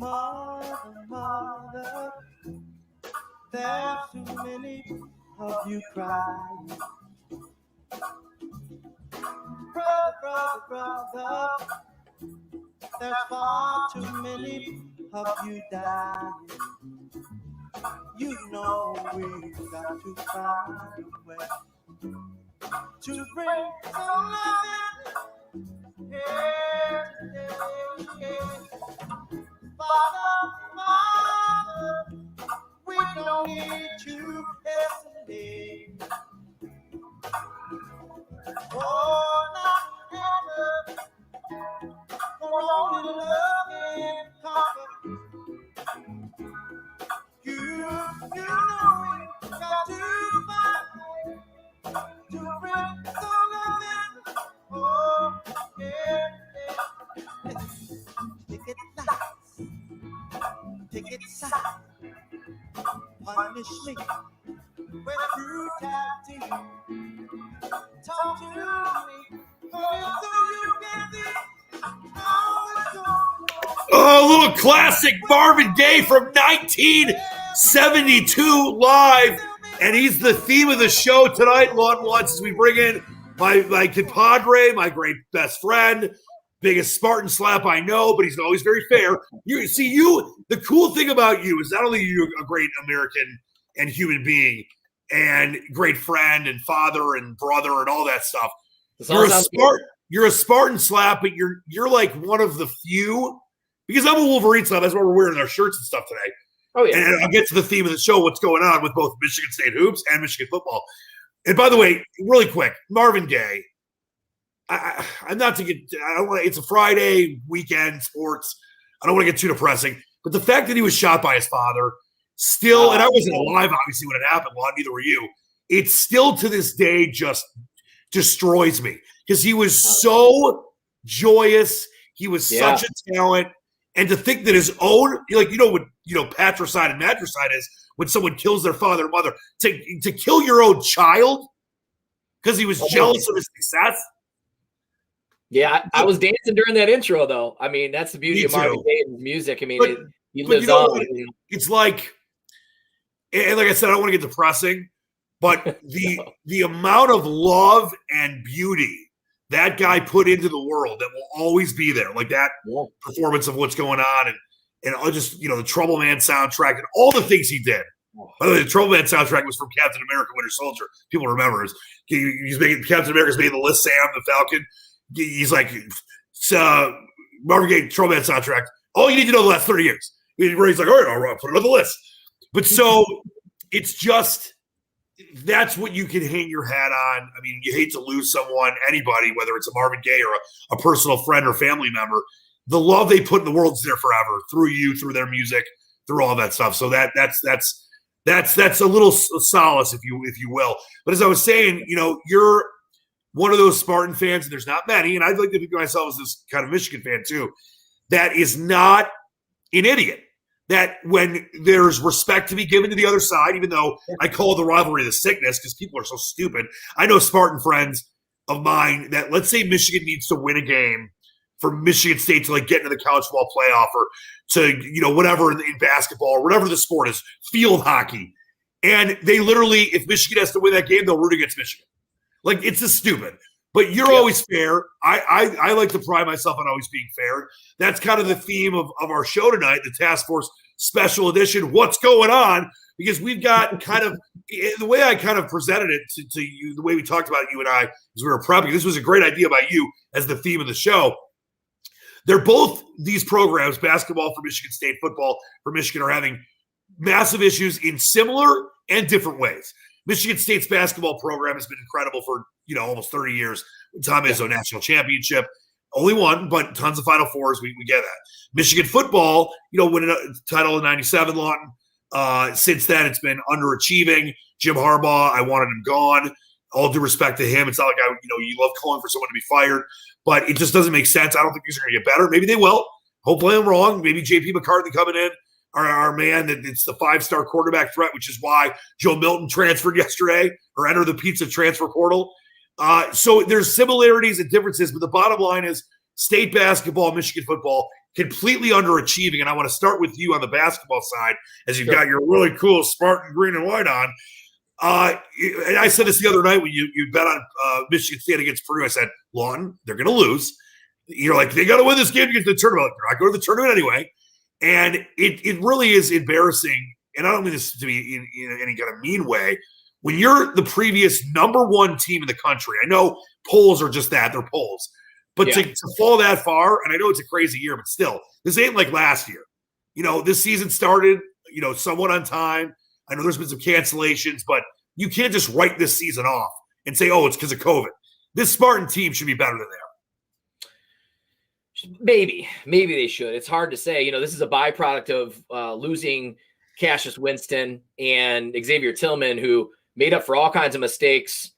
Mother, there's too many of you crying. Brother, there's far too many of you dying. You know we've got to find a way to bring some loving. Yeah. Father, we don't need you yesterday. Oh, not ever. For only love can conquer. You know we got to fight to bring some loving. Oh, yeah. Take it lights, take it sides, punish me with brutality. Talk to me, so you can see how it's going on. Oh, a little classic Marvin Gaye from 1972 live, and he's the theme of the show tonight. Long once as we bring in my compadre, my great best friend, biggest Spartan slap I know, but he's always very fair. The cool thing about you is not only are you a great American and human being and great friend and father and brother and all that stuff. You're a Spartan slap, but you're like one of the few, because I'm a Wolverine slap. That's why we're wearing our shirts and stuff today. Oh yeah. And I'll get to the theme of the show, what's going on with both Michigan State hoops and Michigan football. And by the way, really quick, Marvin Gaye. I'm not to get. I don't want. It's a Friday weekend, sports. I don't want to get too depressing. But the fact that he was shot by his father, still, and I wasn't alive, obviously, when it happened. Well, neither were you. It still to this day just destroys me because he was so joyous. He was such a talent, and to think that his own, what patricide and matricide is when someone kills their father or mother. To kill your own child because he was jealous of his success. Yeah, I was dancing during that intro, though. I mean, that's the beauty of Marvin Gaye's music. I mean, he lives on. It's like, and like I said, I don't want to get depressing, but the amount of love and beauty that guy put into the world that will always be there, like that performance of what's going on, and just the Trouble Man soundtrack and all the things he did. By the way, the Trouble Man soundtrack was from Captain America: Winter Soldier. People remember he's making Captain America's making the list. Sam the Falcon. He's like, Marvin Gaye, Trouble Man soundtrack. All you need to know the last 30 years. He's like, all right, I'll put it on the list. But so it's just, that's what you can hang your hat on. I mean, you hate to lose someone, anybody, whether it's a Marvin Gaye or a personal friend or family member. The love they put in the world is there forever through you, through their music, through all that stuff. So that's a little solace, if you will. But as I was saying, you're one of those Spartan fans, and there's not many, and I'd like to think of myself as this kind of Michigan fan too, that is not an idiot. That when there's respect to be given to the other side, even though I call the rivalry the sickness because people are so stupid. I know Spartan friends of mine that, let's say Michigan needs to win a game for Michigan State to get into the college football playoff or to, whatever in basketball or whatever the sport is, field hockey. And they literally, if Michigan has to win that game, they'll root against Michigan. It's just stupid. But you're always fair. I like to pride myself on always being fair. That's kind of the theme of our show tonight, the Task Force Special Edition, What's Going On? Because we've got kind of – the way I kind of presented it to you, the way we talked about it, you and I, as we were prepping, this was a great idea by you as the theme of the show. They're both – these programs, basketball for Michigan State, football for Michigan, are having massive issues in similar and different ways. Michigan State's basketball program has been incredible for, almost 30 years. Tom Izzo national championship, only one, but tons of Final Fours. We get that. Michigan football, winning a title in 97, Lawton. Since then, it's been underachieving. Jim Harbaugh, I wanted him gone. All due respect to him. It's not like you love calling for someone to be fired, but it just doesn't make sense. I don't think these are going to get better. Maybe they will. Hopefully I'm wrong. Maybe J.P. McCarthy coming in. Our man, that it's the 5-star quarterback threat, which is why Joe Milton transferred yesterday or entered the pizza transfer portal. So there's similarities and differences, but the bottom line is State basketball, Michigan football, completely underachieving. And I want to start with you on the basketball side, as you've got your really cool Spartan green and white on. And I said this the other night when you bet on Michigan State against Purdue. I said, Lawton, they're going to lose. You're like, they got to win this game to get to the tournament. They're not going to the tournament anyway. And it really is embarrassing. And I don't mean this to be in any kind of mean way. When you're the previous number one team in the country, I know polls are just that, they're polls. But to fall that far, and I know it's a crazy year, but still, this ain't like last year. This season started, somewhat on time. I know there's been some cancellations, but you can't just write this season off and say, oh, it's because of COVID. This Spartan team should be better than they are. Maybe they should. It's hard to say. This is a byproduct of losing Cassius Winston and Xavier Tillman, who made up for all kinds of mistakes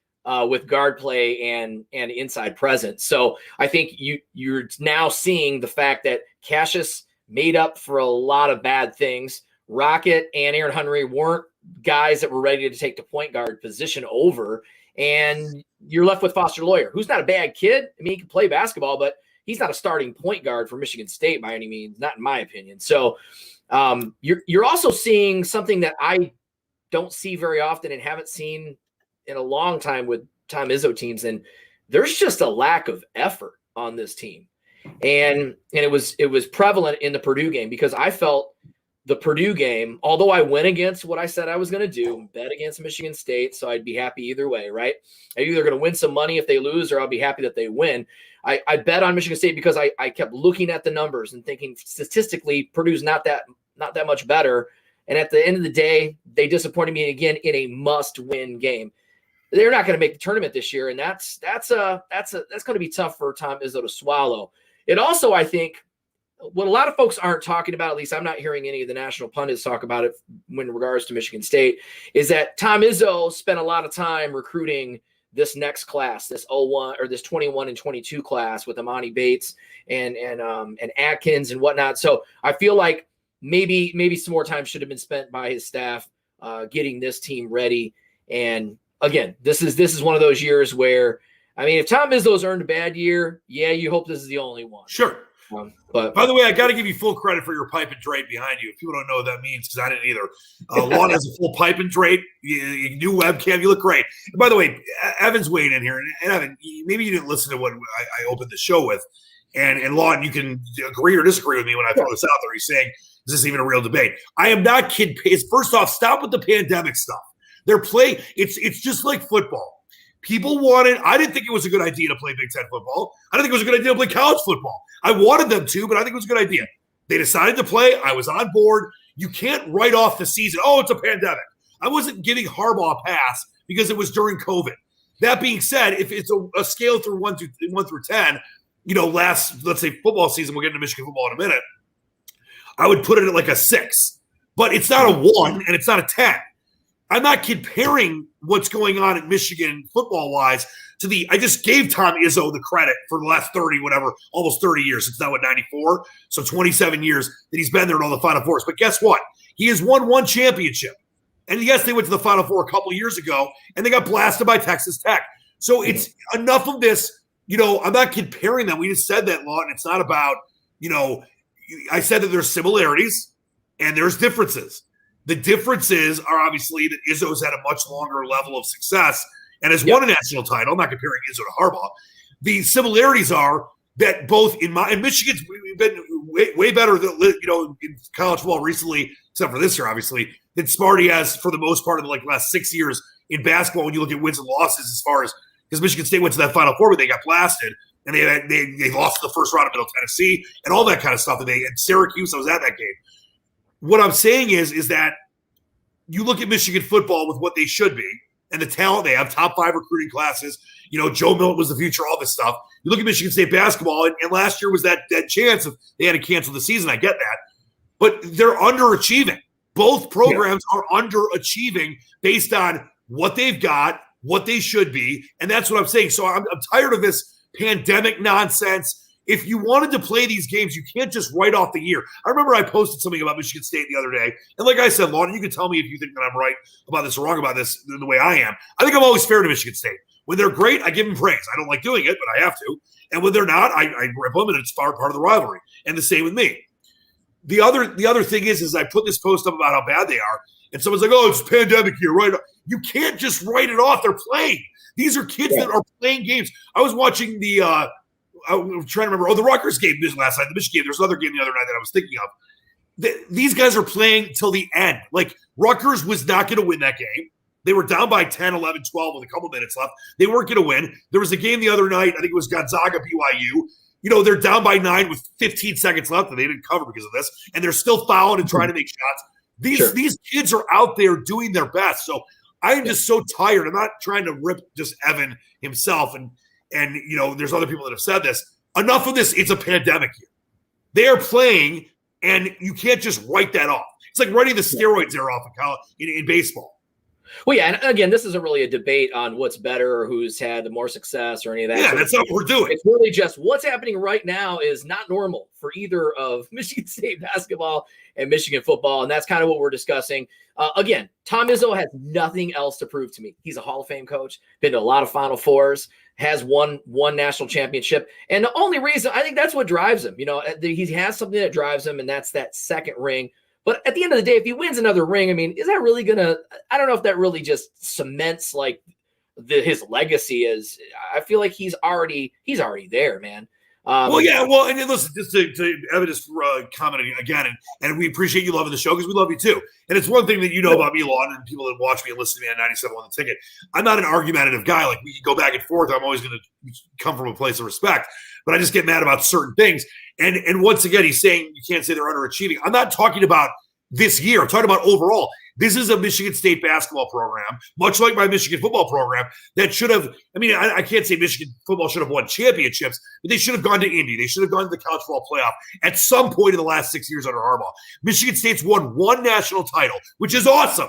with guard play and inside presence. So I think you're now seeing the fact that Cassius made up for a lot of bad things. Rocket and Aaron Henry weren't guys that were ready to take the point guard position over. And you're left with Foster Loyer, who's not a bad kid. I mean, he can play basketball, but he's not a starting point guard for Michigan State by any means, not in my opinion. So you're also seeing something that I don't see very often and haven't seen in a long time with Tom Izzo teams. And there's just a lack of effort on this team. And it was prevalent in the Purdue game, because I felt the Purdue game, although I went against what I said I was going to do, bet against Michigan State, so I'd be happy either way, right? I'm either going to win some money if they lose, or I'll be happy that they win. I bet on Michigan State because I kept looking at the numbers and thinking statistically Purdue's not that much better. And at the end of the day, they disappointed me again in a must-win game. They're not going to make the tournament this year, and that's going to be tough for Tom Izzo to swallow. It also, I think, what a lot of folks aren't talking about, at least I'm not hearing any of the national pundits talk about it in regards to Michigan State, is that Tom Izzo spent a lot of time recruiting this next class, this 01 or this 21 and 22 class with Amani Bates and Atkins and whatnot. So I feel like maybe some more time should have been spent by his staff getting this team ready. And again, this is one of those years where, I mean, if Tom Izzo's earned a bad year, you hope this is the only one. Sure. But by the way, I got to give you full credit for your pipe and drape behind you. If people don't know what that means, because I didn't either. Lawton has a full pipe and drape, new webcam. You look great. And by the way, Evan's weighing in here, and Evan, maybe you didn't listen to what I opened the show with. And Lawton, you can agree or disagree with me when I throw this out there. He's saying, is this even a real debate? I am not kidding. First off, stop with the pandemic stuff. It's just like football. People wanted – I didn't think it was a good idea to play Big Ten football. I didn't think it was a good idea to play college football. I wanted them to, but I think it was a good idea. They decided to play. I was on board. You can't write off the season. Oh, it's a pandemic. I wasn't giving Harbaugh a pass because it was during COVID. That being said, if it's a scale through 1 through 10, let's say football season, we'll get into Michigan football in a minute, I would put it at like a 6. But it's not a 1 and it's not a 10. I'm not comparing what's going on at Michigan football-wise to I just gave Tom Izzo the credit for the last 30, almost 30 years. It's now at 94, so 27 years that he's been there in all the Final Fours. But guess what? He has won one championship. And yes, they went to the Final Four a couple years ago, and they got blasted by Texas Tech. So it's enough of this. I'm not comparing them. We just said that, Lawton. It's not about, I said that there's similarities and there's differences. The differences are obviously that Izzo's had a much longer level of success and has won a national title. I'm not comparing Izzo to Harbaugh. The similarities are that both in Michigan's we've been way better than in college football recently, except for this year, obviously, than Sparty has for the most part of the last 6 years in basketball. When you look at wins and losses, as far as because Michigan State went to that Final Four, but they got blasted and they lost the first round of Middle Tennessee and all that kind of stuff. And Syracuse, I was at that game. What I'm saying is that you look at Michigan football with what they should be and the talent they have, top 5 recruiting classes. Joe Milton was the future, all this stuff. You look at Michigan State basketball, and last year was that chance of they had to cancel the season. I get that. But they're underachieving. Both programs are underachieving based on what they've got, what they should be, and that's what I'm saying. So I'm tired of this pandemic nonsense. If you wanted to play these games, you can't just write off the year. I remember I posted something about Michigan State the other day. And like I said, Lawton, you can tell me if you think that I'm right about this or wrong about this the way I am. I think I'm always fair to Michigan State. When they're great, I give them praise. I don't like doing it, but I have to. And when they're not, I rip them, and it's part of the rivalry. And the same with me. The other thing is I put this post up about how bad they are, and someone's like, "Oh, it's a pandemic year, right?" You can't just write it off. They're playing. These are kids that are playing games. I was watching I'm trying to remember. The Rutgers game last night, the Michigan game. There's another game the other night that I was thinking of. These guys are playing till the end. Like, Rutgers was not going to win that game. They were down by 10, 11, 12 with a couple minutes left. They weren't going to win. There was a game the other night. I think it was Gonzaga, BYU. They're down by 9 with 15 seconds left, and they didn't cover because of this. And they're still fouling and trying to make shots. These kids are out there doing their best. So I am just so tired. I'm not trying to rip just Evan himself. And there's other people that have said this. Enough of this. It's a pandemic year. They are playing, and you can't just write that off. It's like writing the steroids era off in baseball. Well, yeah, and again, this isn't really a debate on what's better or who's had the more success or any of that. Yeah, that's not what we're doing. It's really just what's happening right now is not normal for either of Michigan State basketball and Michigan football, and that's kind of what we're discussing. Again, Tom Izzo has nothing else to prove to me. He's a Hall of Fame coach, been to a lot of Final Fours, has won one national championship, and the only reason I think that's what drives him. He has something that drives him, and that's that second ring. But at the end of the day, if he wins another ring, I mean, is that really I don't know if that really just cements like his legacy is. I feel like he's already there, man. And listen, just to Evan is commenting again, and we appreciate you loving the show because we love you too. And it's one thing that you know about me, Lon, and people that watch me and listen to me on 97 on the Ticket. I'm not an argumentative guy. Like, we can go back and forth. I'm always going to come from a place of respect, but I just get mad about certain things. And once again, he's saying you can't say they're underachieving. I'm not talking about this year. I'm talking about overall. This is a Michigan State basketball program, much like my Michigan football program, that should have – I can't say Michigan football should have won championships, but they should have gone to Indy. They should have gone to the college football playoff at some point in the last 6 years under Harbaugh. Michigan State's won one national title, which is awesome,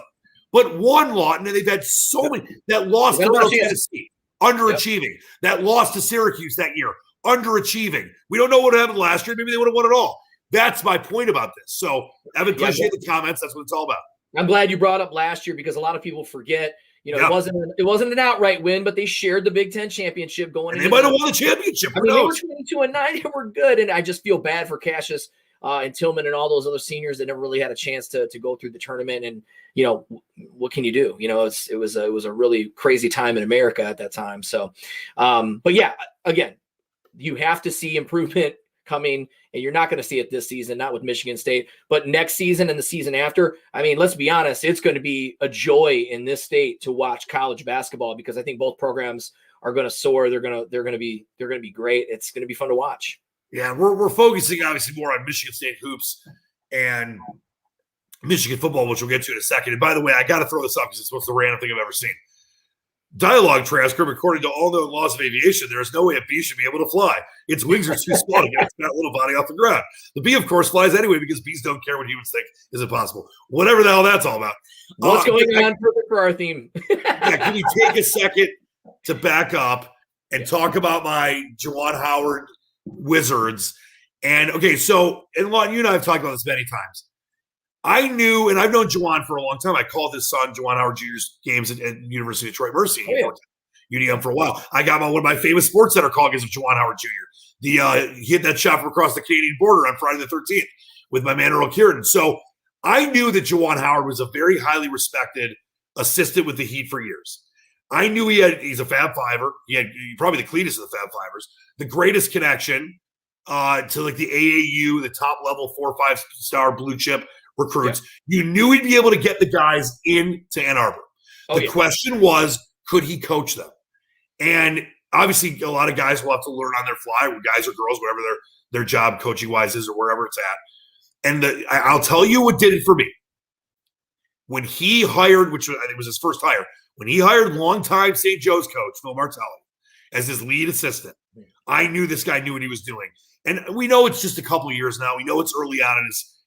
but one, Lawton, and they've had so many – that lost to Middle Tennessee, underachieving. Yep. That lost to Syracuse that year, underachieving. We don't know what happened last year. Maybe they would have won it all. That's my point about this. So, Evan, appreciate the comments. That's what it's all about. I'm glad you brought up last year because a lot of people forget. It wasn't an outright win, but they shared the Big Ten championship going. And they might have won the championship. They were 22-9. They were good, and I just feel bad for Cassius and Tillman and all those other seniors that never really had a chance to go through the tournament. And what can you do? It was a really crazy time in America at that time. So, but yeah, again, you have to see improvement coming, and you're not going to see it this season, not with Michigan State, but next season and the season after. I mean, let's be honest, it's going to be a joy in this state to watch college basketball because I think both programs are going to soar. They're going to be great. It's going to be fun to watch. Yeah, we're focusing obviously more on Michigan State hoops and Michigan football, which we'll get to in a second. And by the way, I got to throw this up because it's the most random thing I've ever seen. Dialogue transcript, according to all known laws of aviation, there is no way a bee should be able to fly. Its wings are too small to get its fat little body off the ground. The bee, of course, flies anyway because bees don't care what humans think is impossible. Whatever the hell that's all about. What's going on for our theme? Can we take a second to back up and talk about my Juwan Howard Wizards? And, okay, so, and Lon, you and I have talked about this many times. I knew, and I've known Juwan for a long time. I called his son, Juwan Howard Jr.'s games at University of Detroit Mercy, UDM for a while. I got one of my famous Sports Center call games of Juwan Howard Jr. He hit that shot from across the Canadian border on Friday the 13th with my man Earl Kieran. So I knew that Juwan Howard was a very highly respected assistant with the Heat for years. I knew he's a Fab Fiver. He had probably the cleanest of the Fab Fivers, the greatest connection to like the AAU, the top level 4 or 5 star blue chip recruits. Yeah. You knew he'd be able to get the guys into Ann Arbor. The question was, could he coach them? And obviously, a lot of guys will have to learn on their fly, guys or girls, whatever their job coaching-wise is or wherever it's at. And I'll tell you what did it for me. When he hired, which I think was his first hire, when he hired longtime St. Joe's coach, Phil Martelli, as his lead assistant, I knew this guy knew what he was doing. And we know it's just a couple of years now. We know it's early on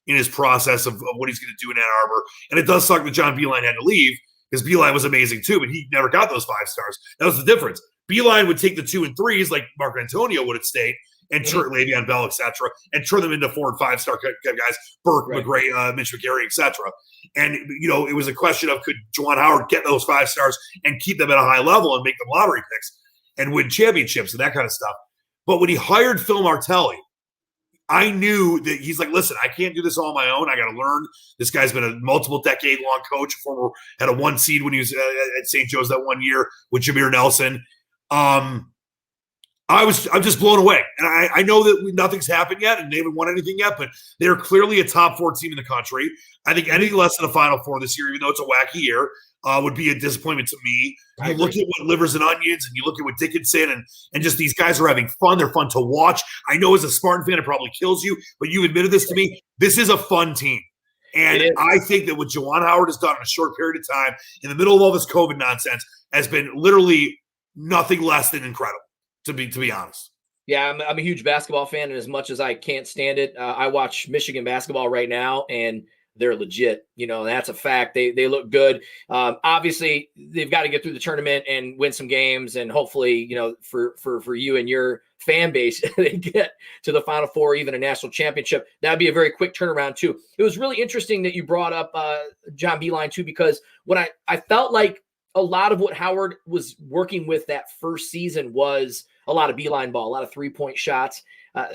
in his process of what he's going to do in Ann Arbor. And it does suck that John Beilein had to leave because Beilein was amazing too, but he never got those 5 stars. That was the difference. Beilein would take the 2 and 3s like Marco Antonio would at State and turn Le'Veon Bell, etc., and turn them into 4 and 5 star guys, Burke, McGray, Mitch McGarry, etc. And it was a question of could Juwan Howard get those 5 stars and keep them at a high level and make them lottery picks and win championships and that kind of stuff. But when he hired Phil Martelli, I knew that he's like, listen, I can't do this all on my own. I got to learn. This guy's been a multiple decade-long coach. Had a 1 seed when he was at St. Joe's that 1 year with Jameer Nelson. I'm just blown away. And I know that nothing's happened yet and they haven't won anything yet, but they're clearly a top 4 team in the country. I think anything less than a Final Four this year, even though it's a wacky year, would be a disappointment to me. You look at what Livers and Onions and you look at what Dickinson and just these guys are having fun. They're fun to watch. I know as a Spartan fan, it probably kills you, but you admitted this to me. This is a fun team. And I think that what Juwan Howard has done in a short period of time in the middle of all this COVID nonsense has been literally nothing less than incredible, to be honest. Yeah, I'm a huge basketball fan, and as much as I can't stand it, I watch Michigan basketball right now, and they're legit. That's a fact. They look good. Obviously, they've got to get through the tournament and win some games, and hopefully, for you and your fan base, they get to the Final Four, even a national championship. That'd be a very quick turnaround too. It was really interesting that you brought up John Beilein too, because when I felt like a lot of what Howard was working with that first season was a lot of Beilein ball, a lot of 3-point shots.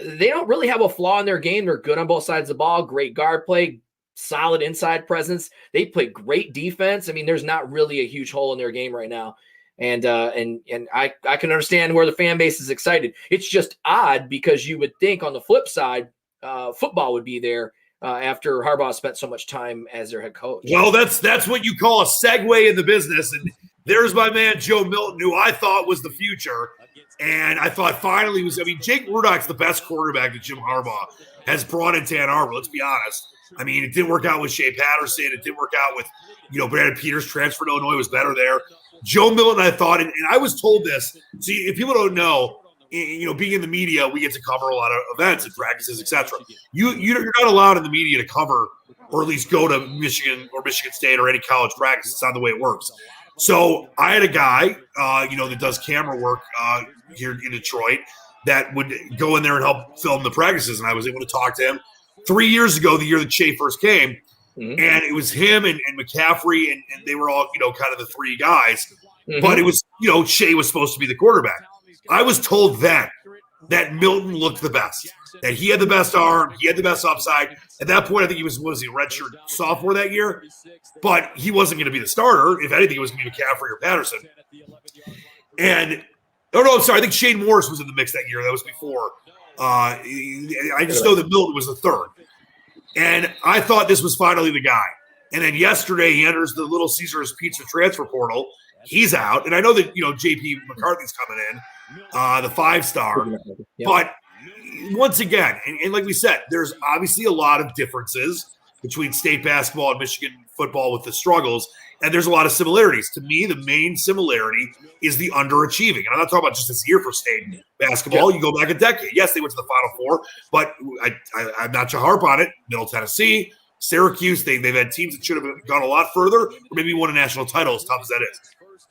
They don't really have a flaw in their game. They're good on both sides of the ball, great guard play, solid inside presence. They play great defense. I mean, there's not really a huge hole in their game right now. And I can understand where the fan base is excited. It's just odd because you would think on the flip side, football would be there after Harbaugh spent so much time as their head coach. Well, that's what you call a segue in the business. And there's my man, Joe Milton, who I thought was the future. And I thought finally Jake Rudock's the best quarterback that Jim Harbaugh has brought into Ann Arbor. Let's be honest. I mean, it didn't work out with Shea Patterson. It didn't work out with, Brandon Peters transferred to Illinois was better there. Joe Milton, I thought, and I was told this. See, if people don't know, being in the media, we get to cover a lot of events and practices, etc. You're not allowed in the media to cover or at least go to Michigan or Michigan State or any college practice. It's not the way it works. So I had a guy, that does camera work here in Detroit that would go in there and help film the practices, and I was able to talk to him 3 years ago, the year that Shea first came, and it was him and McCaffrey, and they were all, kind of the 3 guys. But it was, Shea was supposed to be the quarterback. I was told then that Milton looked the best, that he had the best arm, he had the best upside. At that point, I think he was, a redshirt sophomore that year, but he wasn't going to be the starter. If anything, it was going to be McCaffrey or Patterson. And, I think Shane Morris was in the mix that year. That was before. I just know that Milton was the third. And I thought this was finally the guy. And then yesterday he enters the Little Caesars Pizza transfer portal. He's out. And I know that, J.P. McCarthy's coming in, the 5-star. Yep. But once again, and like we said, there's obviously a lot of differences between state basketball and Michigan football with the struggles. And there's a lot of similarities. To me, the main similarity is the underachieving. And I'm not talking about just this year for state basketball. Yep. You go back a decade. Yes, they went to the Final Four, but I'm not to harp on it. Middle Tennessee, Syracuse, they've had teams that should have gone a lot further or maybe won a national title, as tough as that is.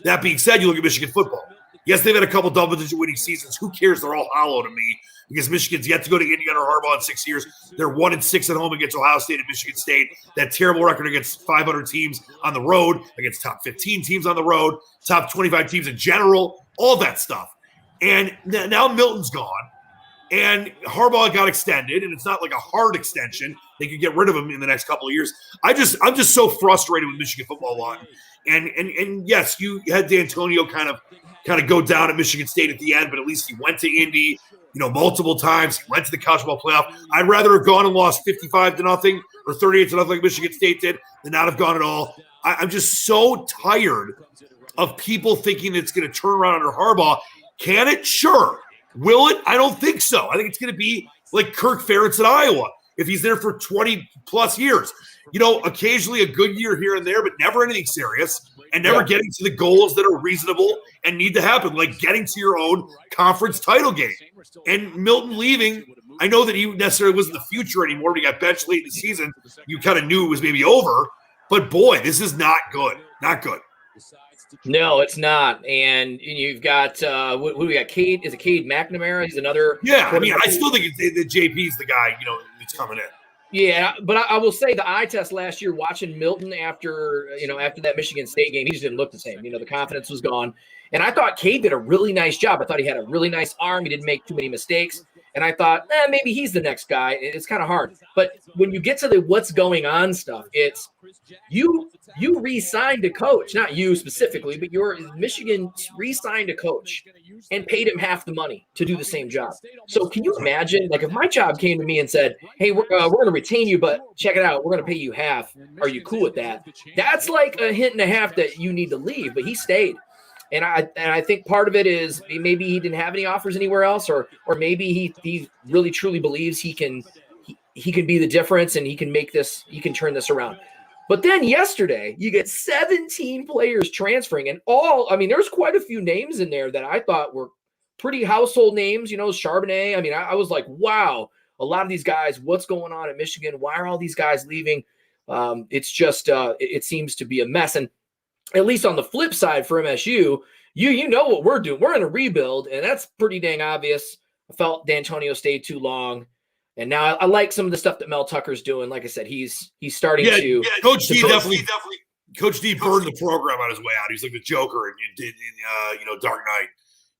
That being said, you look at Michigan football. Yes, they've had a couple double-digit winning seasons. Who cares? They're all hollow to me because Michigan's yet to go to Indiana or Harbaugh in 6 years. They're 1-6 at home against Ohio State and Michigan State. That terrible record against 500 teams on the road, against top 15 teams on the road, top 25 teams in general, all that stuff. And now Milton's gone, and Harbaugh got extended, and it's not like a hard extension. They could get rid of him in the next couple of years. I'm just so frustrated with Michigan football line. And yes, you had D'Antonio kind of go down at Michigan State at the end, but at least he went to Indy, multiple times. He went to the college football playoff. I'd rather have gone and lost 55-0 or 38-0 like Michigan State did than not have gone at all. I'm just so tired of people thinking it's going to turn around under Harbaugh. Can it? Sure. Will it? I don't think so. I think it's going to be like Kirk Ferentz at Iowa if he's there for 20-plus years. Occasionally a good year here and there, but never anything serious, and never getting to the goals that are reasonable and need to happen, like getting to your own conference title game. And Milton leaving, I know that he necessarily wasn't the future anymore, but he got benched late in the season. You kind of knew it was maybe over, but boy, this is not good. Not good. No, it's not. And you've got who do we got? Cade, is it Cade McNamara? He's another. Yeah, I mean, I still think that JP's the guy, that's coming in. Yeah, but I will say the eye test last year, watching Milton after that Michigan State game, he just didn't look the same. The confidence was gone. And I thought Cade did a really nice job. I thought he had a really nice arm. He didn't make too many mistakes. And I thought, maybe he's the next guy. It's kind of hard. But when you get to the what's going on stuff, it's you re-signed a coach, not you specifically, but Michigan re-signed a coach and paid him half the money to do the same job. So can you imagine, like, if my job came to me and said, hey, we're going to retain you, but check it out, we're going to pay you half. Are you cool with that? That's like a hint and a half that you need to leave, but he stayed. And I think part of it is maybe he didn't have any offers anywhere else, or maybe he really truly believes he can be the difference and he can turn this around. But then yesterday you get 17 players transferring, and there's quite a few names in there that I thought were pretty household names, Charbonnet. I mean, I was like, wow, a lot of these guys, what's going on at Michigan? Why are all these guys leaving? It's just it seems to be a mess. And at least on the flip side for MSU, you know what we're doing. We're in a rebuild, and that's pretty dang obvious. I felt D'Antonio stayed too long, and now I like some of the stuff that Mel Tucker's doing. Like I said, he's starting to. Yeah, Coach D definitely. Coach D burned the program on his way out. He's like the Joker in Dark Knight.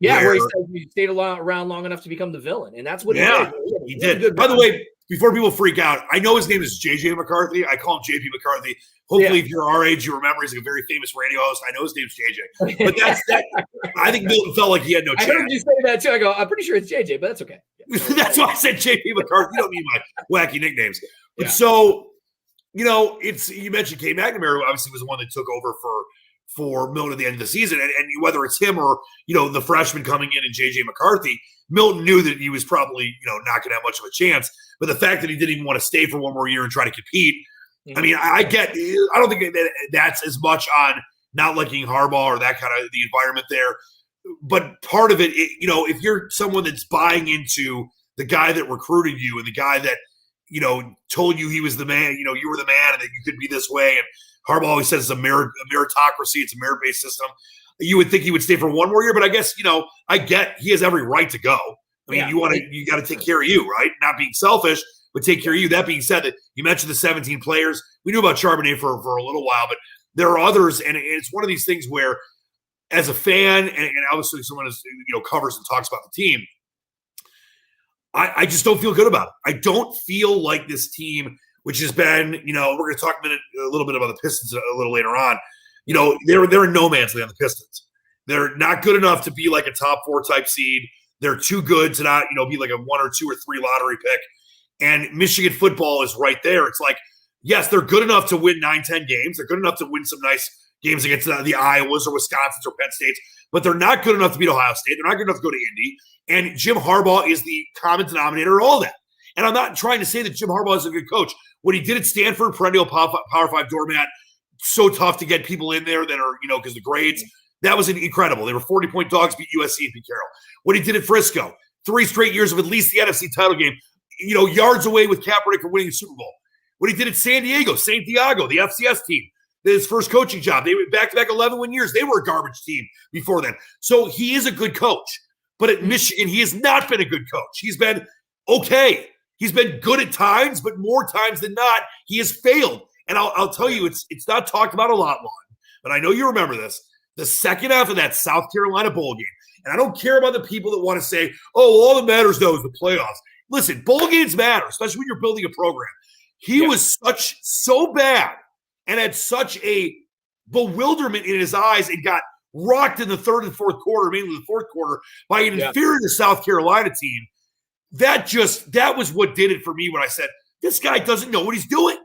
Yeah, where he said he stayed around long enough to become the villain, and that's what he did. He did. By the way, before people freak out, I know his name is JJ McCarthy. I call him JP McCarthy. Hopefully, if you're our age, you remember he's a very famous radio host. I know his name's JJ. But I think Milton felt like he had no chance. I heard you say that too. I go, I'm pretty sure it's JJ, but that's okay. Yeah. That's why I said JP McCarthy. You don't need my wacky nicknames. But so, you mentioned Cade McNamara, who obviously was the one that took over for Milton at the end of the season. And whether it's him or, the freshman coming in and JJ McCarthy, Milton knew that he was probably, not going to have much of a chance. But the fact that he didn't even want to stay for one more year and try to compete, I mean, I don't think that's as much on not liking Harbaugh or that kind of the environment there. But part of it, if you're someone that's buying into the guy that recruited you and the guy that, told you he was the man, you were the man and that you could be this way. And Harbaugh always says it's a meritocracy. It's a merit-based system. You would think he would stay for one more year, but I guess, I get he has every right to go. I mean, you got to take care of you, right? Not being selfish, but take care of you. That being said, that you mentioned the 17 players. We knew about Charbonnet for a little while, but there are others, and it's one of these things where, as a fan, and obviously someone who covers and talks about the team, I just don't feel good about it. I don't feel like this team, which has been, we're going to talk a little bit about the Pistons a little later on. They're in no man's land, the Pistons. They're not good enough to be like a top 4 type seed. They're too good to not, be like a 1 or 2 or 3 lottery pick. And Michigan football is right there. It's like, yes, they're good enough to win 9-10 games. They're good enough to win some nice games against the Iowas or Wisconsins or Penn States, but they're not good enough to beat Ohio State. They're not good enough to go to Indy. And Jim Harbaugh is the common denominator of all that. And I'm not trying to say that Jim Harbaugh is a good coach. What he did at Stanford, perennial Power 5 doormat, so tough to get people in there that are, because the grades, that was incredible. They were 40-point dogs, beat USC and Pete Carroll. What he did at Frisco, 3 straight years of at least the NFC title game, yards away with Kaepernick for winning the Super Bowl. What he did at San Diego, St. Diego, the FCS team, his first coaching job. They were back-to-back 11-win years. They were a garbage team before then. So he is a good coach. But at Michigan, he has not been a good coach. He's been okay. He's been good at times, but more times than not, he has failed. And I'll tell you, it's not talked about a lot, Lon, but I know you remember this. The second half of that South Carolina bowl game, and I don't care about the people that want to say, all that matters, though, is the playoffs. Listen, bowl games matter, especially when you're building a program. He was so bad and had such a bewilderment in his eyes and got rocked in the third and fourth quarter, mainly the fourth quarter, by an inferior South Carolina team. That was what did it for me when I said, this guy doesn't know what he's doing.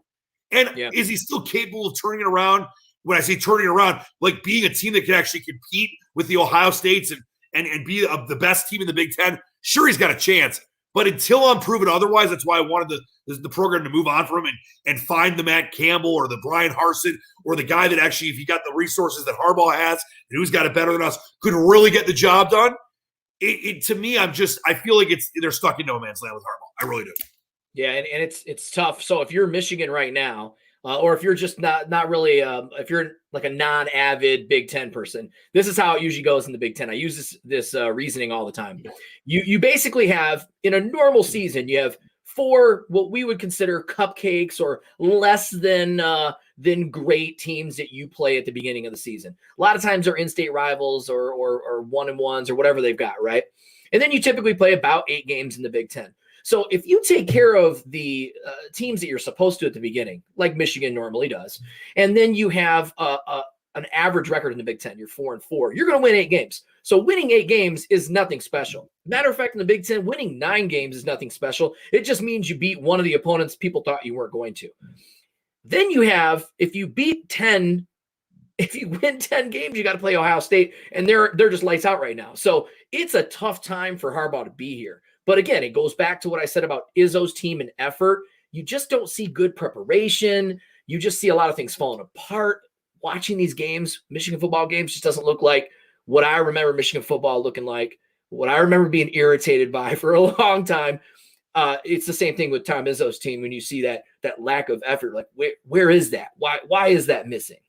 And is he still capable of turning it around? When I say turning it around, like being a team that can actually compete with the Ohio States and be the best team in the Big Ten, sure, he's got a chance. But until I'm proven otherwise, that's why I wanted the program to move on from him and find the Matt Campbell or the Brian Harsin or the guy that actually, if he got the resources that Harbaugh has and who's got it better than us, could really get the job done. To me, I feel like they're stuck in no man's land with Harbaugh. I really do. Yeah, and it's tough. So if you're Michigan right now, or if you're just not really, if you're like a non-avid Big Ten person, this is how it usually goes in the Big Ten. I use this reasoning all the time. You basically have, in a normal season, you have 4 what we would consider cupcakes or less than great teams that you play at the beginning of the season. A lot of times they're in-state rivals or 1-and-1s or whatever they've got, right? And then you typically play about 8 games in the Big Ten. So if you take care of the teams that you're supposed to at the beginning, like Michigan normally does, and then you have an average record in the Big Ten, you're 4-4, you're going to win 8 games. So winning 8 games is nothing special. Matter of fact, in the Big Ten, winning 9 games is nothing special. It just means you beat one of the opponents people thought you weren't going to. Then you have, if you win 10 games, you got to play Ohio State, and they're just lights out right now. So it's a tough time for Harbaugh to be here. But again, it goes back to what I said about Izzo's team and effort. You just don't see good preparation. You just see a lot of things falling apart. Watching these games, Michigan football games, just doesn't look like what I remember Michigan football looking like, what I remember being irritated by for a long time. It's the same thing with Tom Izzo's team when you see that lack of effort. Like, where is that? Why is that missing?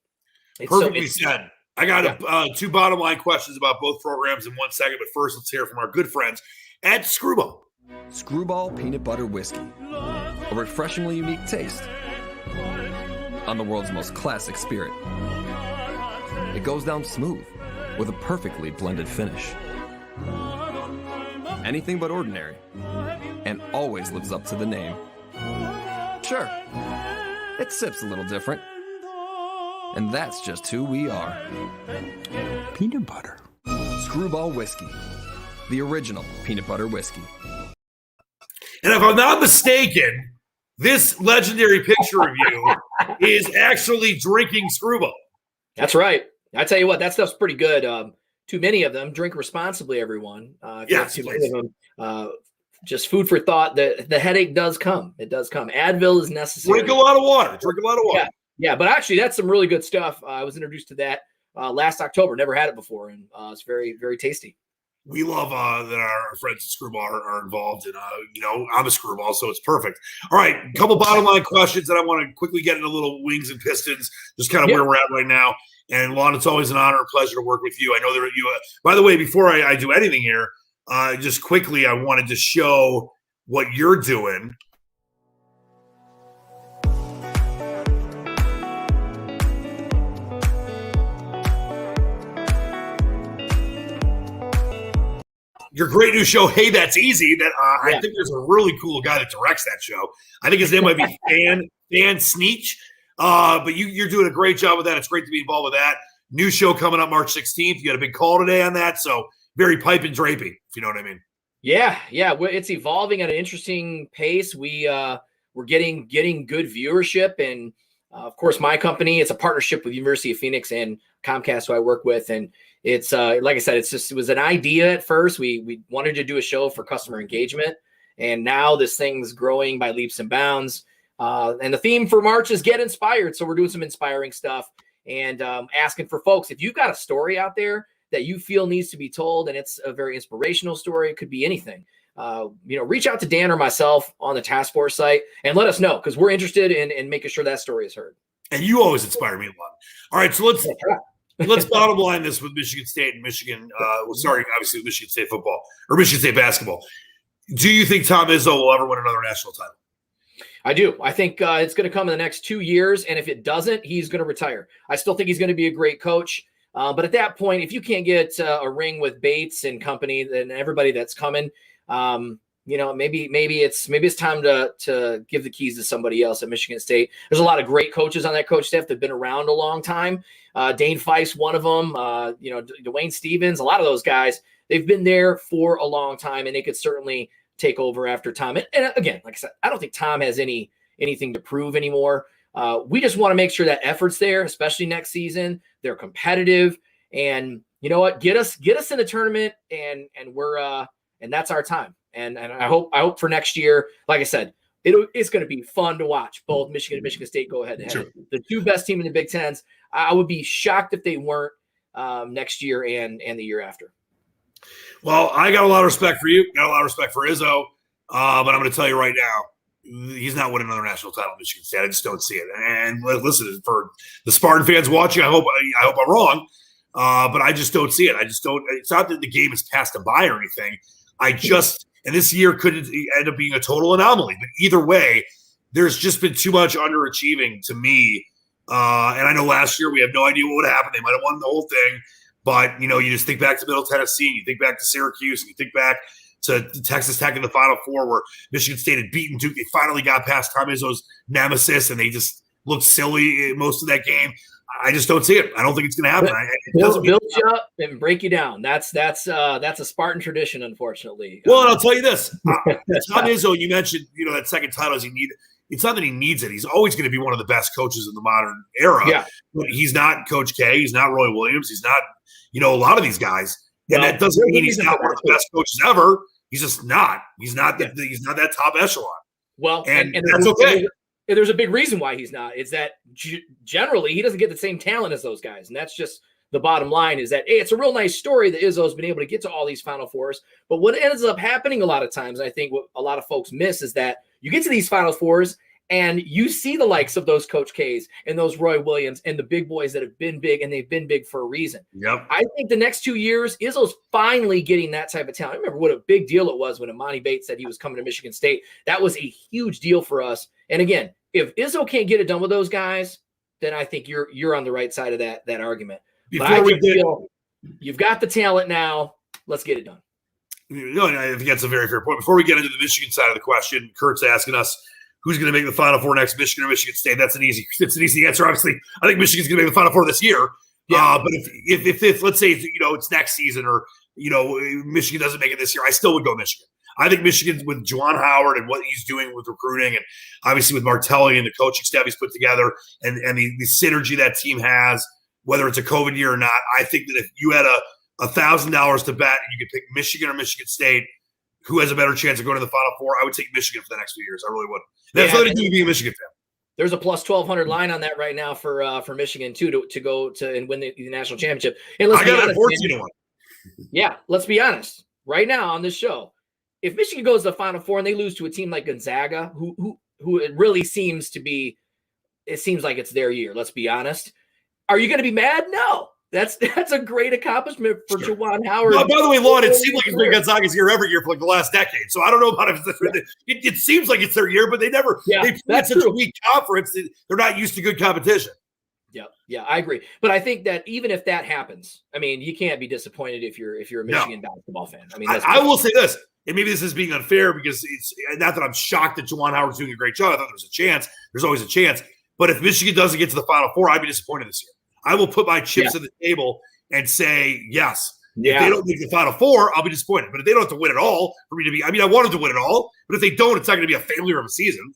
Perfectly said. I got 2 bottom line questions about both programs in 1 second, but first let's hear from our good friends at Screwball. Screwball Peanut Butter Whiskey. A refreshingly unique taste on the world's most classic spirit. It goes down smooth with a perfectly blended finish. Anything but ordinary, and always lives up to the name. Sure, it sips a little different, and that's just who we are. Peanut butter. Screwball Whiskey. The original peanut butter whiskey. And if I'm not mistaken, this legendary picture of you is actually drinking Screwball. That's right. I tell you what, that stuff's pretty good. Too many of them. Drink responsibly, everyone. Yes, too many of them. Just food for thought. The headache does come. It does come. Advil is necessary. Drink a lot of water. Drink a lot of water. Yeah. But actually, that's some really good stuff. I was introduced to that last October. Never had it before, and it's very, very tasty. We love that our friends at Screwball are involved, and I'm a Screwball, so it's perfect. All right, a couple bottom line questions that I want to quickly get into little wings and pistons, just kind of where we're at right now. And Lon, it's always an honor and pleasure to work with you. I know that you. By the way, before I do anything here, just quickly, I wanted to show what you're doing. Your great new show, Hey, That's Easy, that I think there's a really cool guy that directs that show. I think his name might be Dan Sneech. But you're doing a great job with that. It's great to be involved with that. New show coming up March 16th. You got a big call today on that, so very pipe and drapey, if you know what I mean. Yeah. It's evolving at an interesting pace. We're getting good viewership, and of course, my company. It's a partnership with University of Phoenix and Comcast, who I work with, and it's like I said, it was an idea at first. We wanted to do a show for customer engagement, and now this thing's growing by leaps and bounds. And the theme for March is Get Inspired. So we're doing some inspiring stuff and asking for folks, if you've got a story out there that you feel needs to be told, and it's a very inspirational story, it could be anything. Reach out to Dan or myself on the task force site and let us know, because we're interested in making sure that story is heard. And you always inspire me a lot. All right, so let's bottom line this with Michigan State and Michigan. Obviously Michigan State football or Michigan State basketball. Do you think Tom Izzo will ever win another national title? I do. I think it's going to come in the next 2 years, and if it doesn't, he's going to retire. I still think he's going to be a great coach, but at that point, if you can't get a ring with Bates and company, then everybody that's coming, maybe it's time to give the keys to somebody else at Michigan State. There's a lot of great coaches on that coach staff that've been around a long time. Dane Feist, one of them. Dwayne Stevens, a lot of those guys, they've been there for a long time, and they could certainly take over after Tom. And again, like I said, I don't think Tom has anything to prove anymore. We just want to make sure that effort's there, especially next season. They're competitive, and you know what? Get us in the tournament, and we're and that's our time. And I hope for next year, like I said, it's going to be fun to watch both Michigan and Michigan State go head to head. Sure. The 2 best team in the Big Tens. I would be shocked if they weren't next year and the year after. Well, I got a lot of respect for you. Got a lot of respect for Izzo. But I'm going to tell you right now, he's not winning another national title in Michigan State. I just don't see it. And listen, for the Spartan fans watching, I hope I'm wrong, but I just don't see it. I just don't. It's not that the game is passed them by or anything. And this year could end up being a total anomaly. But either way, there's just been too much underachieving to me. And I know last year we have no idea what would happen. They might have won the whole thing. But, you just think back to Middle Tennessee, and you think back to Syracuse, and you think back to Texas Tech in the Final Four where Michigan State had beaten Duke. They finally got past Tom Izzo's nemesis, and they just looked silly most of that game. I just don't see it. I don't think it's going to happen. Build you up and break you down. That's a Spartan tradition, unfortunately. Well, and I'll tell you this. Tom Izzo, you mentioned, that second title is he needed. It's not that he needs it. He's always going to be one of the best coaches in the modern era. Yeah. But he's not Coach K. He's not Roy Williams. He's not, a lot of these guys. And that doesn't mean he's not one of the best coaches ever. He's just not. He's not he's not that top echelon. Well, and that's okay. There's a big reason why he's not. It's that generally he doesn't get the same talent as those guys. And that's just the bottom line is that, hey, it's a real nice story that Izzo's been able to get to all these Final Fours. But what ends up happening a lot of times, and I think what a lot of folks miss, is that you get to these Final Fours and you see the likes of those Coach Ks and those Roy Williams and the big boys that have been big, and they've been big for a reason. Yep. I think the next 2 years, Izzo's finally getting that type of talent. I remember what a big deal it was when Imani Bates said he was coming to Michigan State. That was a huge deal for us. And again, if Izzo can't get it done with those guys, then I think you're on the right side of that argument. You've got the talent now. Let's get it done. I think that's a very fair point. Before we get into the Michigan side of the question, Kurt's asking us who's going to make the Final Four next, Michigan or Michigan State. It's an easy answer. Obviously, I think Michigan's going to make the Final Four this year. Yeah. But if let's say it's next season, or Michigan doesn't make it this year, I still would go Michigan. I think Michigan, with Juwan Howard and what he's doing with recruiting, and obviously with Martelli and the coaching staff he's put together, and the synergy that team has, whether it's a COVID year or not, I think that if you had $1,000 to bet and you could pick Michigan or Michigan State, who has a better chance of going to the Final Four, I would take Michigan for the next few years. I really would. That's what I do being a Michigan fan. There's a plus 1,200 line on that right now for Michigan too to go to and win the national championship. And let's be honest, 14-1. Yeah, let's be honest. Right now on this show, if Michigan goes to the Final Four and they lose to a team like Gonzaga, who it really seems to be, it seems like it's their year. Let's be honest. Are you going to be mad? No. That's a great accomplishment for Juwan Howard. No, by the way, Lon, it seems like it's been Gonzaga's year every year for like the last decade. So I don't know about it seems like it's their year, but they never. Yeah, they play such a weak conference. They're not used to good competition. Yeah, I agree. But I think that even if that happens, I mean, you can't be disappointed if you're a Michigan basketball fan. I mean, I will say this, and maybe this is being unfair because it's not that I'm shocked that Juwan Howard's doing a great job. I thought there was a chance. There's always a chance. But if Michigan doesn't get to the Final Four, I'd be disappointed this year. I will put my chips at the table and say yes. Yeah. If they don't make the Final Four, I'll be disappointed. But if they don't have to win it all for me to be, I want them to win it all. But if they don't, it's not going to be a failure of a season.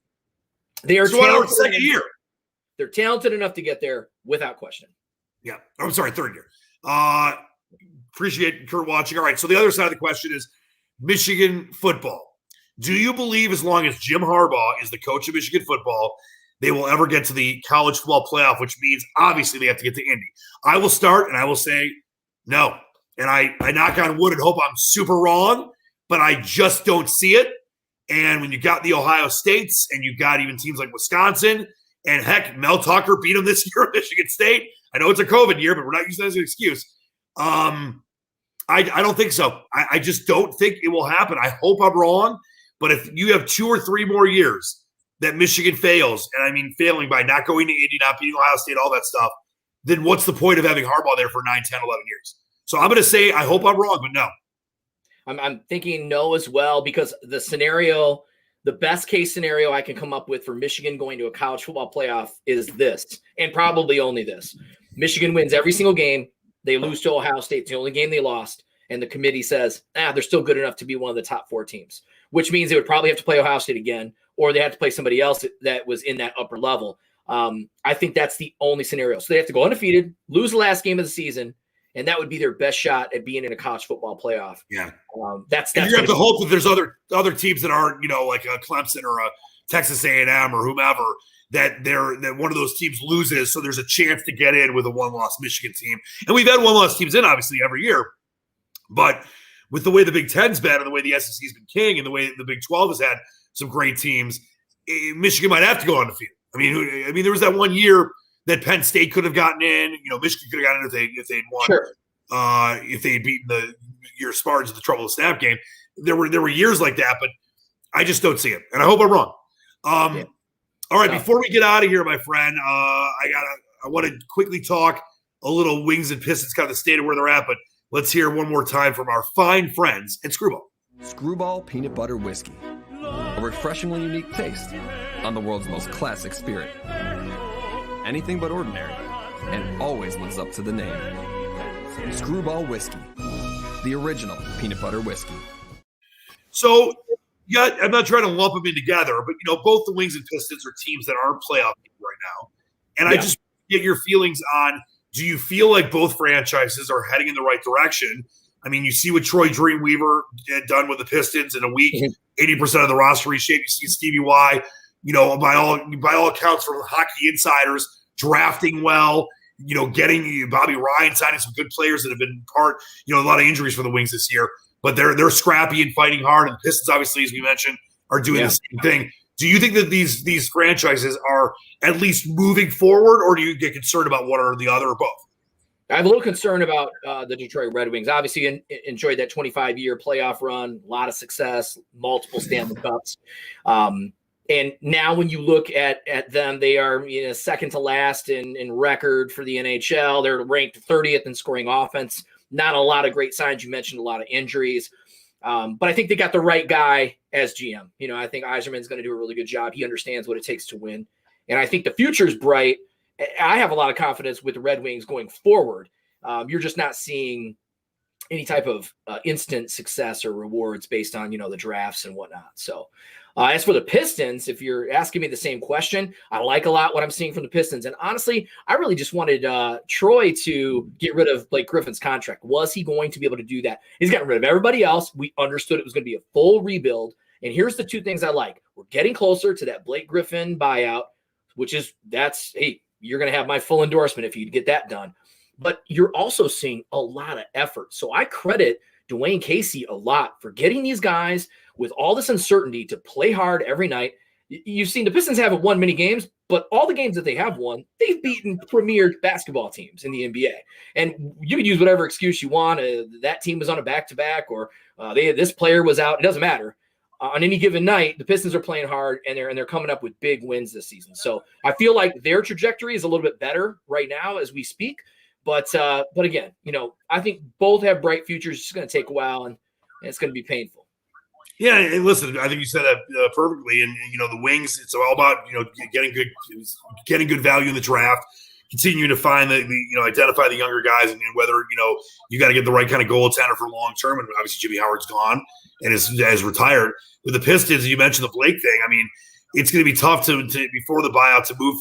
They are talented. Second year. They're talented enough to get there without question. Yeah. I'm sorry, third year. Appreciate Kurt watching. All right. So the other side of the question is Michigan football. Do you believe as long as Jim Harbaugh is the coach of Michigan football, they will ever get to the college football playoff, which means obviously they have to get to Indy? I will start and I will say no. And I knock on wood and hope I'm super wrong, but I just don't see it. And when you got the Ohio States and you got even teams like Wisconsin, and heck, Mel Tucker beat them this year at Michigan State. I know it's a COVID year, but we're not using that as an excuse. I don't think so. I just don't think it will happen. I hope I'm wrong, but if you have 2 or 3 more years that Michigan fails, and I mean failing by not going to Indy, not beating Ohio State, all that stuff, then what's the point of having Harbaugh there for 9, 10, 11 years? So I'm going to say I hope I'm wrong, but no. I'm thinking no as well, because the best case scenario I can come up with for Michigan going to a college football playoff is this, and probably only this. Michigan wins every single game. They lose to Ohio State. It's the only game they lost. And the committee says, they're still good enough to be one of the top 4 teams, which means they would probably have to play Ohio State again, or they have to play somebody else that was in that upper level. I think that's the only scenario. So they have to go undefeated, lose the last game of the season, and that would be their best shot at being in a college football playoff. Yeah. That's you have to hope that there's other teams that aren't, like a Clemson or a Texas A&M or whomever, that one of those teams loses, so there's a chance to get in with a one-loss Michigan team. And we've had one-loss teams in, obviously, every year. But with the way the Big Ten's been and the way the SEC's been king and the way the Big 12 has had some great teams, Michigan might have to go on the field. I mean, there was that one year that Penn State could have gotten in. Michigan could have gotten in if they'd won. Sure. If they had beaten your Spartans at the trouble of the snap game. There were years like that, but I just don't see it, and I hope I'm wrong. All right, before we get out of here, my friend, I want to quickly talk a little Wings and Pistons, kind of the state of where they're at, but let's hear one more time from our fine friends at Screwball. Screwball Peanut Butter Whiskey. A refreshingly unique taste on the world's most classic spirit. Anything but ordinary, and always lives up to the name. Screwball Whiskey. The original peanut butter whiskey. So, yeah, I'm not trying to lump them in together, but, both the Wings and Pistons are teams that aren't playoff right now. And I just get your feelings on, do you feel like both franchises are heading in the right direction? I mean, you see what Troy Dreamweaver had done with the Pistons in a week, 80% of the roster reshaped. You see Stevie Y, by all accounts from hockey insiders, drafting well, getting Bobby Ryan, signing some good players that have been part, a lot of injuries for the Wings this year, but they're scrappy and fighting hard. And the Pistons, obviously, as we mentioned, are doing the same thing. Do you think that these franchises are at least moving forward, or do you get concerned about one or the other or both? I have a little concern about the Detroit Red Wings. Obviously, enjoyed that 25-year playoff run, a lot of success, multiple Stanley Cups. And now when you look at them, they are second to last in record for the NHL. They're ranked 30th in scoring offense. Not a lot of great signs. You mentioned a lot of injuries. But I think they got the right guy as GM. I think Yzerman's going to do a really good job. He understands what it takes to win. And I think the future is bright. I have a lot of confidence with the Red Wings going forward. You're just not seeing any type of instant success or rewards based on, the drafts and whatnot. So as for the Pistons, if you're asking me the same question, I like a lot what I'm seeing from the Pistons. And honestly, I really just wanted Troy to get rid of Blake Griffin's contract. Was he going to be able to do that? He's gotten rid of everybody else. We understood it was going to be a full rebuild. And here's the two things I like. We're getting closer to that Blake Griffin buyout, which is hey, you're going to have my full endorsement if you get that done. But you're also seeing a lot of effort. So I credit Dwayne Casey a lot for getting these guys with all this uncertainty to play hard every night. You've seen the Pistons haven't won many games, but all the games that they have won, they've beaten premier basketball teams in the NBA. And you can use whatever excuse you want. That team was on a back-to-back, or this player was out. It doesn't matter. On any given night, the Pistons are playing hard, and they're coming up with big wins this season. So I feel like their trajectory is a little bit better right now as we speak. But again, I think both have bright futures. It's just going to take a while, and it's going to be painful. Yeah, and listen, I think you said that perfectly. And the Wings, it's all about getting good value in the draft, continuing to find identify the younger guys, and whether you got to get the right kind of goaltender for long term. And obviously Jimmy Howard's gone and is retired. With the Pistons, you mentioned the Blake thing. I mean, it's going to be tough to before the buyout to move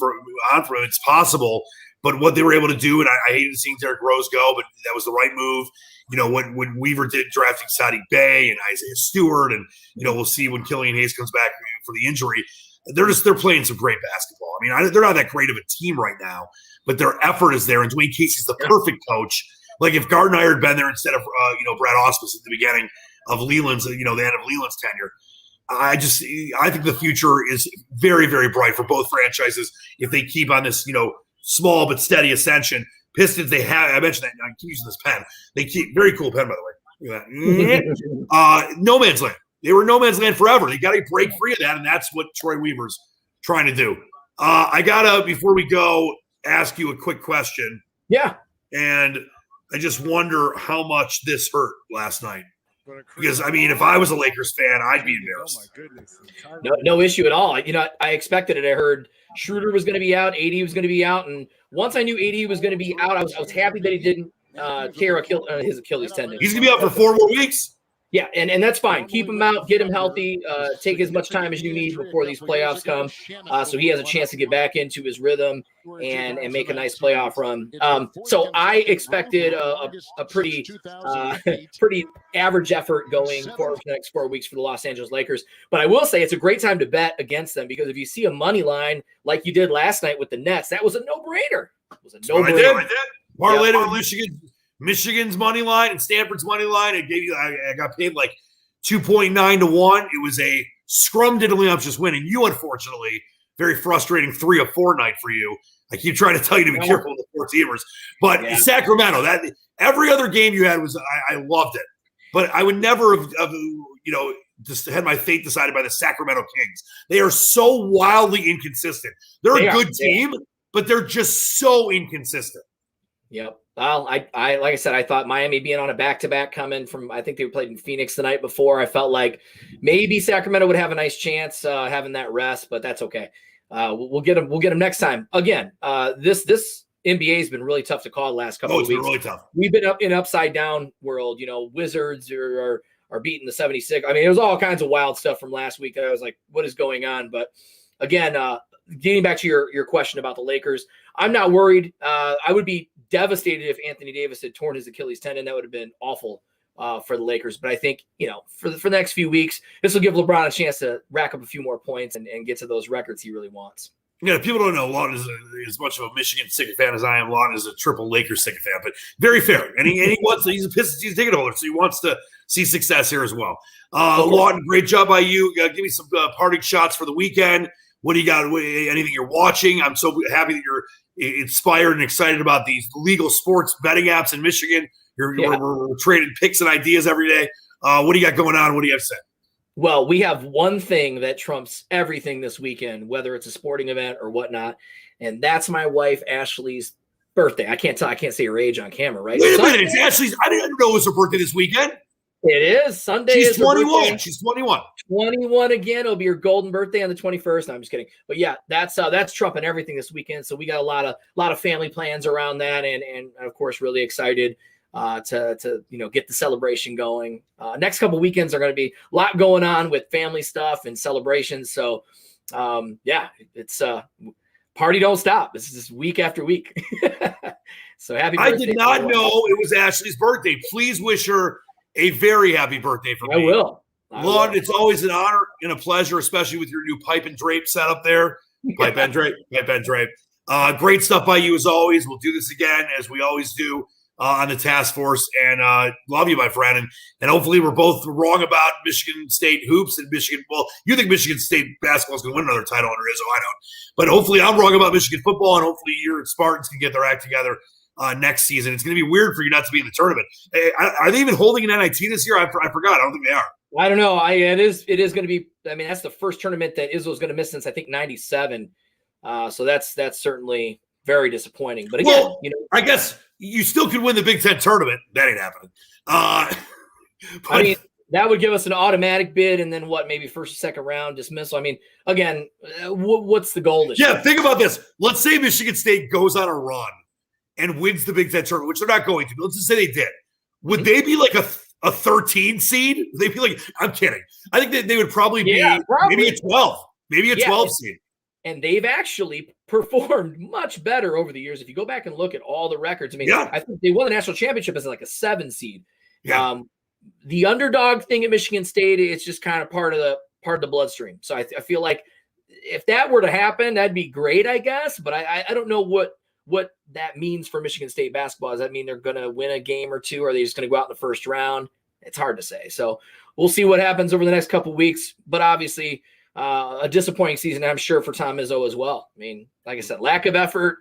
on from him. It's possible. But what they were able to do, and I hated seeing Derrick Rose go, but that was the right move. When Weaver did drafting Saddiq Bey and Isaiah Stewart, and we'll see when Killian Hayes comes back for the injury. They're playing some great basketball. I mean, they're not that great of a team right now, but their effort is there. And Dwayne Casey's the perfect coach. Like if Gardner had been there instead of Brad Auspis at the beginning of Leland's, the end of Leland's tenure. I think the future is very, very bright for both franchises if they keep on this, small but steady ascension. Pistons, I mentioned that. I keep using this pen. They keep very cool pen, by the way. Look at that. No man's land. They were no man's land forever. They got to break free of that, and that's what Troy Weaver's trying to do. I gotta, before we go, ask you a quick question. Yeah. And I just wonder how much this hurt last night. Because, if I was a Lakers fan, I'd be embarrassed. Oh, my goodness. No issue at all. I expected it. I heard Schroeder was going to be out. AD was going to be out. And once I knew AD was going to be out, I was happy that he didn't tear his Achilles tendon. He's going to be out for 4 more weeks. Yeah, and that's fine. Keep him out, get him healthy, take as much time as you need before these playoffs come, so he has a chance to get back into his rhythm and make a nice playoff run. So I expected a pretty average effort going for the next 4 weeks for the Los Angeles Lakers. But I will say it's a great time to bet against them, because if you see a money line like you did last night with the Nets, that was a no-brainer. It was a no-brainer. I did. Parlay with Michigan's money line and Stanford's money line. I got paid like 2.9 to 1. It was a scrum-diddling up just winning. You, unfortunately, very frustrating 3 of 4 night for you. I keep trying to tell you to be careful with the 4-teamers. But Sacramento, that every other game you had was I loved it. But I would never have just had my fate decided by the Sacramento Kings. They are so wildly inconsistent. They're a good team, but they're just so inconsistent. Yep. Well, I like I said, I thought Miami being on a back-to-back coming from, I think they played in Phoenix the night before. I felt like maybe Sacramento would have a nice chance having that rest, but that's okay. We'll get them. We'll get them next time. Again, this NBA has been really tough to call the last couple of weeks. Been really tough. We've been up in upside down world. Wizards are beating the 76. I mean, it was all kinds of wild stuff from last week that I was like, what is going on? But again, getting back to your question about the Lakers, I'm not worried. I would be devastated if Anthony Davis had torn his Achilles tendon. That would have been awful for the Lakers. But I think, for the next few weeks, this will give LeBron a chance to rack up a few more points and get to those records he really wants. Yeah, people don't know Lawton is as much of a Michigan sycophant as I am. Lawton is a triple Lakers sycophant, but very fair. And he wants he's a Pistons season ticket holder, so he wants to see success here as well. Lawton, great job by you. Give me some parting shots for the weekend. What do you got? Anything you're watching? I'm so happy that you're inspired and excited about these legal sports betting apps in Michigan. We're trading picks and ideas every day. What do you got going on? What do you have to say? Well, we have one thing that trumps everything this weekend, whether it's a sporting event or whatnot, and that's my wife Ashley's birthday. I can't say her age on camera, right? Wait a minute, it's Ashley's. I didn't know it was her birthday this weekend. It is Sunday. She's 21. She's 21. 21 again. It'll be your golden birthday on the 21st. No, I'm just kidding. But yeah, that's trumping everything this weekend. So we got a lot of family plans around that, and of course, really excited to get the celebration going. Next couple weekends are going to be a lot going on with family stuff and celebrations. So it's party don't stop. This is just week after week. So happy birthday. I did not know it was Ashley's birthday. Please wish her a very happy birthday for me. I will. Lon, it's always an honor and a pleasure, especially with your new pipe and drape setup there. Pipe and drape. Great stuff by you as always. We'll do this again as we always do on the task force. And love you, my friend. And hopefully we're both wrong about Michigan State hoops and Michigan. Well, you think Michigan State basketball is going to win another title under Izzo. I don't. But hopefully I'm wrong about Michigan football, and hopefully your Spartans can get their act together next season. It's going to be weird for you not to be in the tournament. Are they even holding an NIT this year? I forgot. I don't think they are. I don't know. It is going to be. I mean, that's the first tournament that Izzo's going to miss since I think '97. So that's certainly very disappointing. But again, I guess you still could win the Big Ten tournament. That ain't happening. I mean, that would give us an automatic bid, and then maybe first or second round dismissal. I mean, again, what's the goal this year? Think about this. Let's say Michigan State goes on a run and wins the Big Ten tournament, which they're not going to. But let's just say they did. Would they be like a 13 seed? They'd be like, I'm kidding. I think that they would probably be maybe a 12, maybe a 12 seed. And they've actually performed much better over the years. If you go back and look at all the records, I mean, I think they won the national championship as like a 7 seed. Yeah. The underdog thing at Michigan State, it's just kind of part of the bloodstream. So I feel like if that were to happen, that'd be great, I guess. But I don't know what that means for Michigan State basketball. Does that mean they're going to win a game or two? Or are they just going to go out in the first round? It's hard to say. So we'll see what happens over the next couple of weeks. But obviously, a disappointing season, I'm sure, for Tom Izzo as well. I mean, like I said, lack of effort.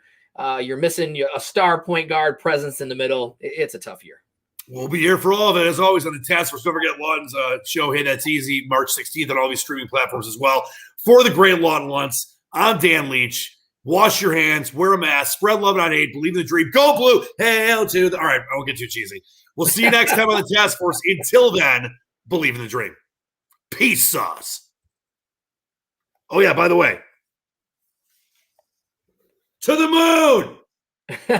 You're missing a star point guard presence in the middle. It's a tough year. We'll be here for all of it, as always, on the task force. Don't forget Lawton's show, Hey, That's Easy, March 16th on all these streaming platforms as well. For the great Lawton Luntz, I'm Dan Leach. Wash your hands, wear a mask, spread love, not hate, believe in the dream. Go blue, hail to the – all right, I won't get too cheesy. We'll see you next time on the task force. Until then, believe in the dream. Peace sauce. Oh, yeah, by the way, to the moon.